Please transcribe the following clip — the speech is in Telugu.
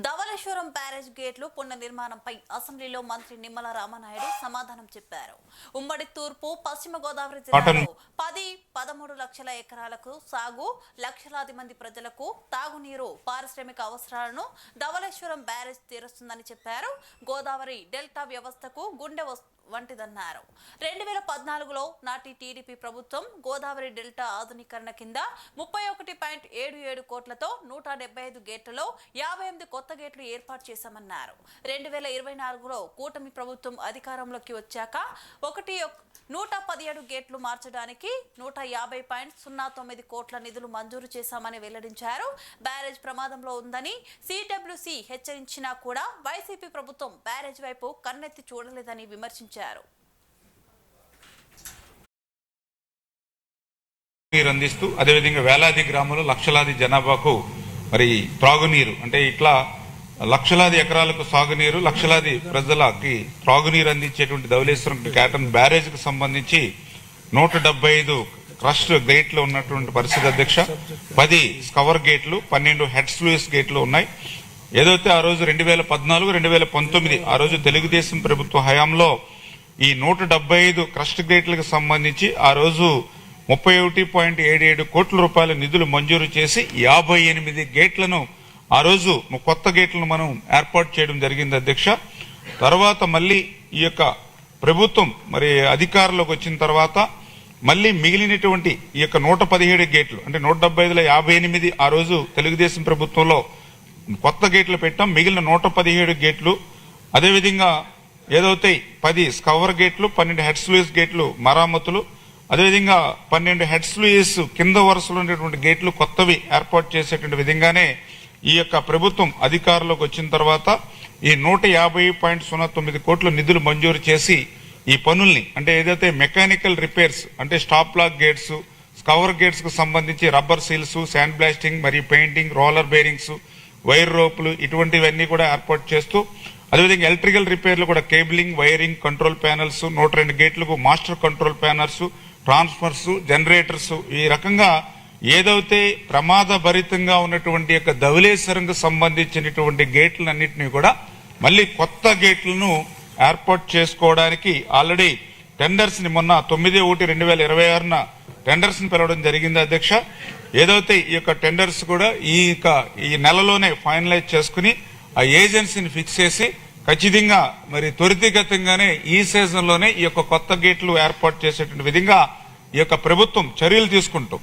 ధవళేశ్వరం బ్యారేజ్ గేట్లు పునర్నిర్మాణంపై అసెంబ్లీలో మంత్రి నిమ్మల రామనాయుడు సమాధానం చెప్పారు. ఉమ్మడి తూర్పు పశ్చిమ గోదావరి జిల్లాలో 10-13 లక్షల ఎకరాలకు సాగు, లక్షలాది మంది ప్రజలకు తాగునీరు, పారిశ్రామిక అవసరాలను ధవళేశ్వరం బ్యారేజ్ తీరుస్తుందని చెప్పారు. గోదావరి డెల్టా వ్యవస్థకు గుండె వంటిదన్నారు. 2014లో నాటి టీడీపీ ప్రభుత్వం గోదావరి డెల్టా ఆధునీకరణ కింద 31.77 కోట్లతో 175 గేట్లలో 58 కొత్త గేట్లు ఏర్పాటు చేశామన్నారు. 2024లో కూటమి ప్రభుత్వం అధికారంలోకి వచ్చాక 117 గేట్లు మార్చడానికి 150.09 కోట్ల నిధులు మంజూరు చేశామని వెల్లడించారు. బ్యారేజ్ ప్రమాదంలో ఉందని సిడబ్ల్యూసి హెచ్చరించినా కూడా వైసీపీ ప్రభుత్వం బ్యారేజ్ వైపు కన్నెత్తి చూడలేదని విమర్శించారు. నీరు అందిస్తూ అదేవిధంగా వేలాది గ్రామాలు లక్షలాది జనాభాకు మరి త్రాగునీరు అంటే ఇట్లా లక్షలాది ఎకరాలకు సాగునీరు, లక్షలాది ప్రజలకి త్రాగునీరు అందించేటువంటి ధవళేశ్వరం క్యాటన్ బ్యారేజ్ కు సంబంధించి 175 క్రస్ట్ గేట్లు ఉన్నటువంటి పరిస్థితి అధ్యక్ష. 10 స్కవర్ గేట్లు, 12 హెడ్ స్లూయిస్ గేట్లు ఉన్నాయి. ఏదైతే ఆ రోజు 2014-2019 ఆ రోజు తెలుగుదేశం ప్రభుత్వ హయాంలో ఈ 175 క్రస్ట్ గేట్లకు సంబంధించి ఆ రోజు 31.77 కోట్ల రూపాయల నిధులు మంజూరు చేసి 58 గేట్లను ఆ రోజు కొత్త గేట్లను మనం ఏర్పాటు చేయడం జరిగింది అధ్యక్ష. తర్వాత మళ్ళీ ఈ యొక్క ప్రభుత్వం మరి అధికారంలోకి వచ్చిన తర్వాత మళ్ళీ మిగిలినటువంటి ఈ యొక్క 117 గేట్లు అంటే 175లో 58 ఆ రోజు తెలుగుదేశం ప్రభుత్వంలో కొత్త గేట్లు పెట్టాం. మిగిలిన 117 గేట్లు అదేవిధంగా ఏదైతే 10 స్కవర్ గేట్లు, 12 హెడ్ స్లూయిస్ గేట్లు మరామతులు, అదేవిధంగా 12 హెడ్ స్లూయిస్ కింద వరుసలో ఉండేటువంటి గేట్లు కొత్తవి ఏర్పాటు చేసేటువంటి విధంగానే ఈ యొక్క ప్రభుత్వం అధికారంలోకి వచ్చిన తర్వాత ఈ 150.09 కోట్ల నిధులు మంజూరు చేసి ఈ పనుల్ని అంటే ఏదైతే మెకానికల్ రిపేర్స్ అంటే stop lock gates, scour gates కు సంబంధించి రబ్బర్ సీల్స్, శాండ్ బ్లాస్టింగ్ మరియు పెయింటింగ్, రోలర్ బేరింగ్స్, వైర్ రోపులు ఇటువంటివన్నీ కూడా ఏర్పాటు చేస్తూ అదేవిధంగా ఎలక్ట్రికల్ రిపేర్లు కూడా కేబులింగ్, వైరింగ్, కంట్రోల్ ప్యానల్స్, 102 గేట్లకు master control panels, transformers, generators ఈ రకంగా ఏదైతే ప్రమాదభరితంగా ఉన్నటువంటి యొక్క ధవళేశ్వరంకు సంబంధించినటువంటి గేట్లన్నింటినీ కూడా మళ్ళీ కొత్త గేట్లను ఏర్పాటు చేసుకోవడానికి ఆల్రెడీ టెండర్స్ ని మొన్న 9/1/2026న టెండర్స్ ని పిలవడం జరిగింది అధ్యక్ష. ఏదైతే ఈ యొక్క టెండర్స్ కూడా ఈ నెలలోనే ఫైనలైజ్ చేసుకుని ఆ ఏజెన్సీని ఫిక్స్ చేసి ఖచ్చితంగా మరి త్వరితగతంగానే ఈ సీజన్ లోనే ఈ యొక్క కొత్త గేట్లు ఏర్పాటు చేసేటువంటి విధంగా ఈ యొక్క ప్రభుత్వం చర్యలు తీసుకుంటూ